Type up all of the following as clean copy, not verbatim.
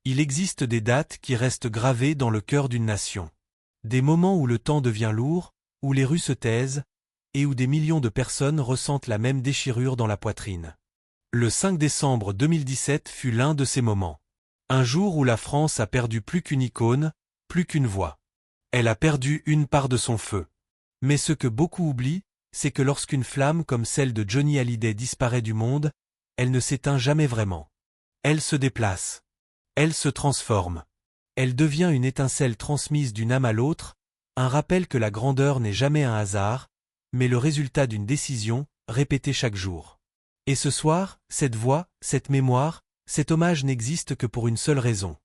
Il existe des dates qui restent gravées dans le cœur d'une nation. Des moments où le temps devient lourd, où les rues se taisent, et où des millions de personnes ressentent la même déchirure dans la poitrine. Le 5 décembre 2017 fut l'un de ces moments. Un jour où la France a perdu plus qu'une icône, plus qu'une voix. Elle a perdu une part de son feu. Mais ce que beaucoup oublient, c'est que lorsqu'une flamme comme celle de Johnny Hallyday disparaît du monde, elle ne s'éteint jamais vraiment. Elle se déplace. Elle se transforme. Elle devient une étincelle transmise d'une âme à l'autre, un rappel que la grandeur n'est jamais un hasard, mais le résultat d'une décision, répétée chaque jour. Et ce soir, cette voix, cette mémoire, cet hommage n'existe que pour une seule raison.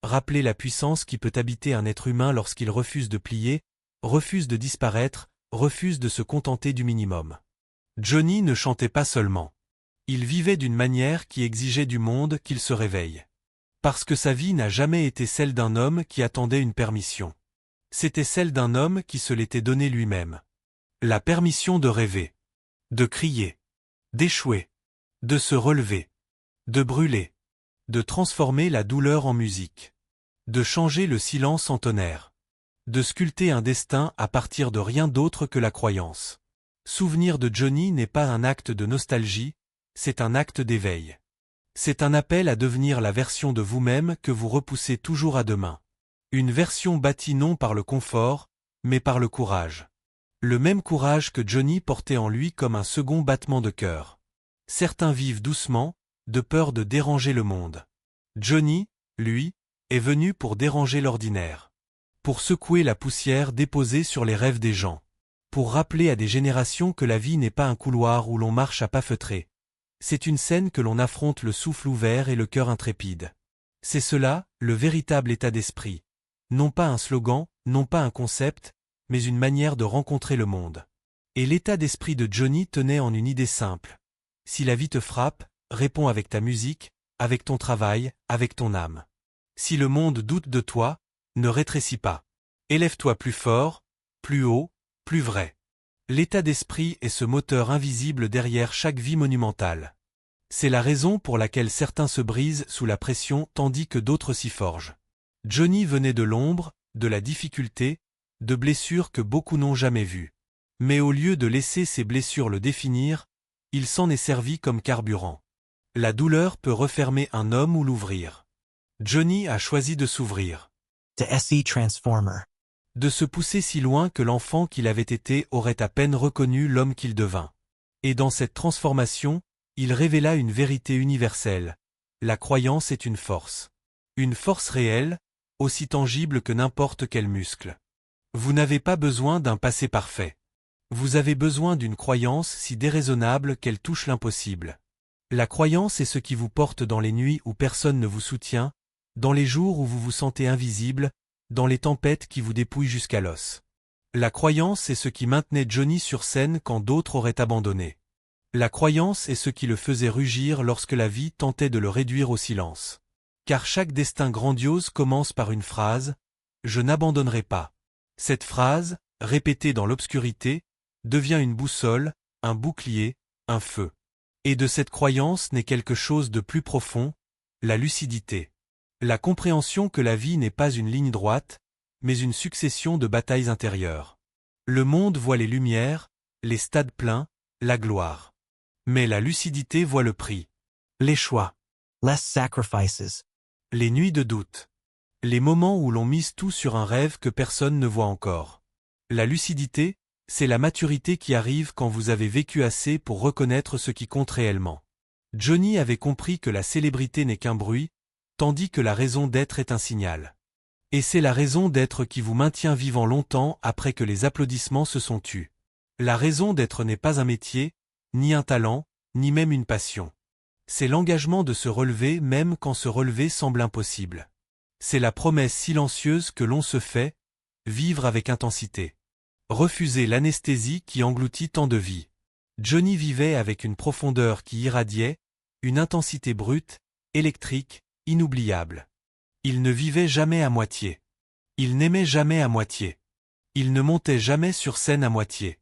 Rappeler la puissance qui peut habiter un être humain lorsqu'il refuse de plier, refuse de disparaître, refuse de se contenter du minimum. Johnny ne chantait pas seulement. Il vivait d'une manière qui exigeait du monde qu'il se réveille. Parce que sa vie n'a jamais été celle d'un homme qui attendait une permission. C'était celle d'un homme qui se l'était donnée lui-même. La permission de rêver, de crier, d'échouer, de se relever, de brûler, de transformer la douleur en musique, de changer le silence en tonnerre, de sculpter un destin à partir de rien d'autre que la croyance. Souvenir de Johnny n'est pas un acte de nostalgie, c'est un acte d'éveil. C'est un appel à devenir la version de vous-même que vous repoussez toujours à demain. Une version bâtie non par le confort, mais par le courage. Le même courage que Johnny portait en lui comme un second battement de cœur. Certains vivent doucement, de peur de déranger le monde. Johnny, lui, est venu pour déranger l'ordinaire. Pour secouer la poussière déposée sur les rêves des gens. Pour rappeler à des générations que la vie n'est pas un couloir où l'on marche à pas feutrés. C'est une scène que l'on affronte le souffle ouvert et le cœur intrépide. C'est cela, le véritable état d'esprit. Non pas un slogan, non pas un concept, mais une manière de rencontrer le monde. Et l'état d'esprit de Johnny tenait en une idée simple. Si la vie te frappe, réponds avec ta musique, avec ton travail, avec ton âme. Si le monde doute de toi, ne rétrécis pas. Élève-toi plus fort, plus haut, plus vrai. L'état d'esprit est ce moteur invisible derrière chaque vie monumentale. C'est la raison pour laquelle certains se brisent sous la pression tandis que d'autres s'y forgent. Johnny venait de l'ombre, de la difficulté, de blessures que beaucoup n'ont jamais vues. Mais au lieu de laisser ces blessures le définir, il s'en est servi comme carburant. La douleur peut refermer un homme ou l'ouvrir. Johnny a choisi de s'ouvrir. The SE Transformer. De se pousser si loin que l'enfant qu'il avait été aurait à peine reconnu l'homme qu'il devint. Et dans cette transformation, il révéla une vérité universelle. La croyance est une force. Une force réelle, aussi tangible que n'importe quel muscle. Vous n'avez pas besoin d'un passé parfait. Vous avez besoin d'une croyance si déraisonnable qu'elle touche l'impossible. La croyance est ce qui vous porte dans les nuits où personne ne vous soutient, dans les jours où vous vous sentez invisible, dans les tempêtes qui vous dépouillent jusqu'à l'os. La croyance est ce qui maintenait Johnny sur scène quand d'autres auraient abandonné. La croyance est ce qui le faisait rugir lorsque la vie tentait de le réduire au silence. Car chaque destin grandiose commence par une phrase « Je n'abandonnerai pas ». Cette phrase, répétée dans l'obscurité, devient une boussole, un bouclier, un feu. Et de cette croyance naît quelque chose de plus profond, la lucidité. La compréhension que la vie n'est pas une ligne droite, mais une succession de batailles intérieures. Le monde voit les lumières, les stades pleins, la gloire. Mais la lucidité voit le prix. Les choix. Less sacrifices. Les nuits de doute. Les moments où l'on mise tout sur un rêve que personne ne voit encore. La lucidité, c'est la maturité qui arrive quand vous avez vécu assez pour reconnaître ce qui compte réellement. Johnny avait compris que la célébrité n'est qu'un bruit, tandis que la raison d'être est un signal. Et c'est la raison d'être qui vous maintient vivant longtemps après que les applaudissements se sont tus. La raison d'être n'est pas un métier, ni un talent, ni même une passion. C'est l'engagement de se relever même quand se relever semble impossible. C'est la promesse silencieuse que l'on se fait, vivre avec intensité. Refuser l'anesthésie qui engloutit tant de vie. Johnny vivait avec une profondeur qui irradiait, une intensité brute, électrique, inoubliable. Il ne vivait jamais à moitié. Il n'aimait jamais à moitié. Il ne montait jamais sur scène à moitié.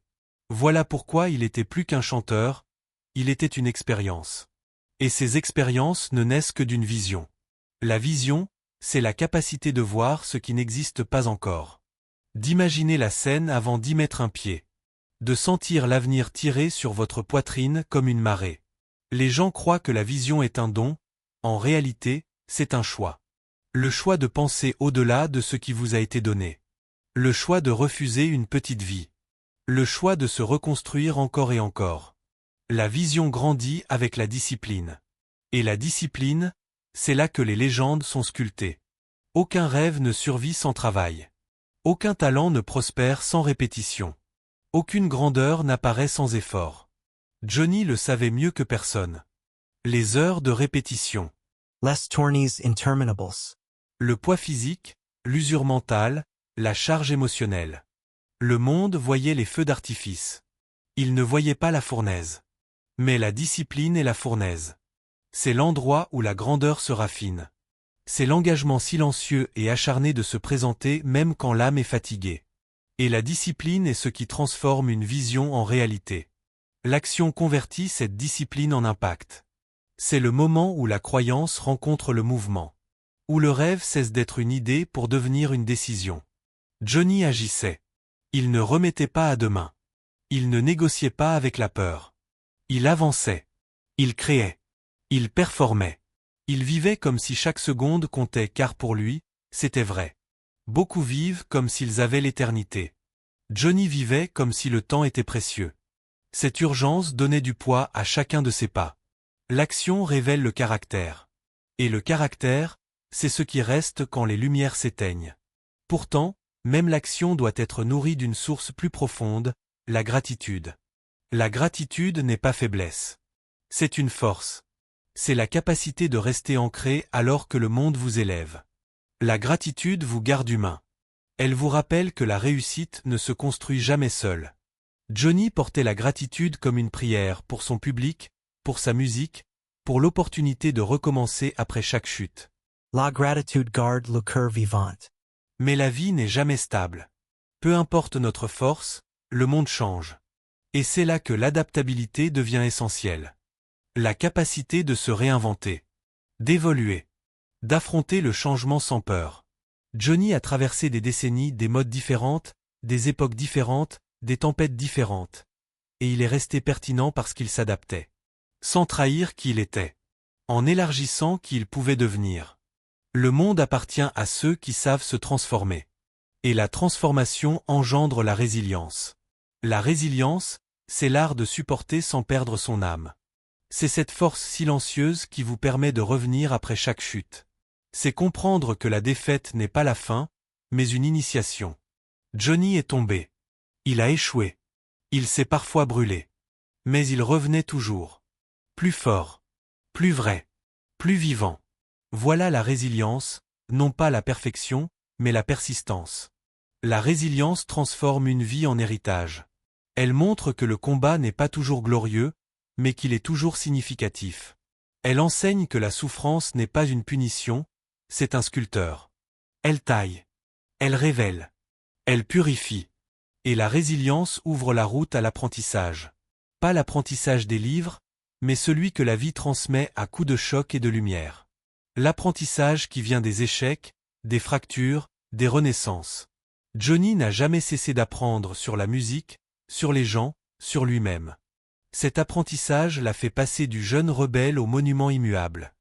Voilà pourquoi il était plus qu'un chanteur, il était une expérience. Et ces expériences ne naissent que d'une vision. La vision, c'est la capacité de voir ce qui n'existe pas encore. D'imaginer la scène avant d'y mettre un pied. De sentir l'avenir tirer sur votre poitrine comme une marée. Les gens croient que la vision est un don, en réalité, c'est un choix. Le choix de penser au-delà de ce qui vous a été donné. Le choix de refuser une petite vie. Le choix de se reconstruire encore et encore. La vision grandit avec la discipline. Et la discipline, c'est là que les légendes sont sculptées. Aucun rêve ne survit sans travail. Aucun talent ne prospère sans répétition. Aucune grandeur n'apparaît sans effort. Johnny le savait mieux que personne. Les heures de répétition. Les tourneys interminables. Le poids physique, l'usure mentale, la charge émotionnelle. Le monde voyait les feux d'artifice. Il ne voyait pas la fournaise. Mais la discipline est la fournaise. C'est l'endroit où la grandeur se raffine. C'est l'engagement silencieux et acharné de se présenter même quand l'âme est fatiguée. Et la discipline est ce qui transforme une vision en réalité. L'action convertit cette discipline en impact. C'est le moment où la croyance rencontre le mouvement. Où le rêve cesse d'être une idée pour devenir une décision. Johnny agissait. Il ne remettait pas à demain. Il ne négociait pas avec la peur. Il avançait. Il créait. Il performait. Il vivait comme si chaque seconde comptait car pour lui, c'était vrai. Beaucoup vivent comme s'ils avaient l'éternité. Johnny vivait comme si le temps était précieux. Cette urgence donnait du poids à chacun de ses pas. L'action révèle le caractère. Et le caractère, c'est ce qui reste quand les lumières s'éteignent. Pourtant, même l'action doit être nourrie d'une source plus profonde, la gratitude. La gratitude n'est pas faiblesse. C'est une force. C'est la capacité de rester ancré alors que le monde vous élève. La gratitude vous garde humain. Elle vous rappelle que la réussite ne se construit jamais seule. Johnny portait la gratitude comme une prière pour son public, pour sa musique, pour l'opportunité de recommencer après chaque chute. La gratitude garde le cœur vivant. Mais la vie n'est jamais stable. Peu importe notre force, le monde change. Et c'est là que l'adaptabilité devient essentielle. La capacité de se réinventer. D'évoluer. D'affronter le changement sans peur. Johnny a traversé des décennies, des modes différentes, des époques différentes, des tempêtes différentes. Et il est resté pertinent parce qu'il s'adaptait. Sans trahir qui il était. En élargissant qui il pouvait devenir. Le monde appartient à ceux qui savent se transformer. Et la transformation engendre la résilience. La résilience, c'est l'art de supporter sans perdre son âme. C'est cette force silencieuse qui vous permet de revenir après chaque chute. C'est comprendre que la défaite n'est pas la fin, mais une initiation. Johnny est tombé. Il a échoué. Il s'est parfois brûlé. Mais il revenait toujours. Plus fort. Plus vrai. Plus vivant. Voilà la résilience, non pas la perfection, mais la persistance. La résilience transforme une vie en héritage. Elle montre que le combat n'est pas toujours glorieux, mais qu'il est toujours significatif. Elle enseigne que la souffrance n'est pas une punition, c'est un sculpteur. Elle taille. Elle révèle. Elle purifie. Et la résilience ouvre la route à l'apprentissage. Pas l'apprentissage des livres, mais celui que la vie transmet à coups de choc et de lumière. L'apprentissage qui vient des échecs, des fractures, des renaissances. Johnny n'a jamais cessé d'apprendre sur la musique, sur les gens, sur lui-même. Cet apprentissage l'a fait passer du jeune rebelle au monument immuable.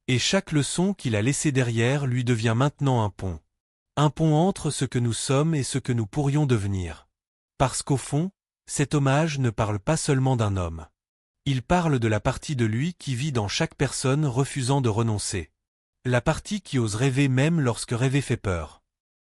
Et chaque leçon qu'il a laissée derrière lui devient maintenant un pont. Un pont entre ce que nous sommes et ce que nous pourrions devenir. Parce qu'au fond, cet hommage ne parle pas seulement d'un homme. Il parle de la partie de lui qui vit dans chaque personne refusant de renoncer. La partie qui ose rêver même lorsque rêver fait peur.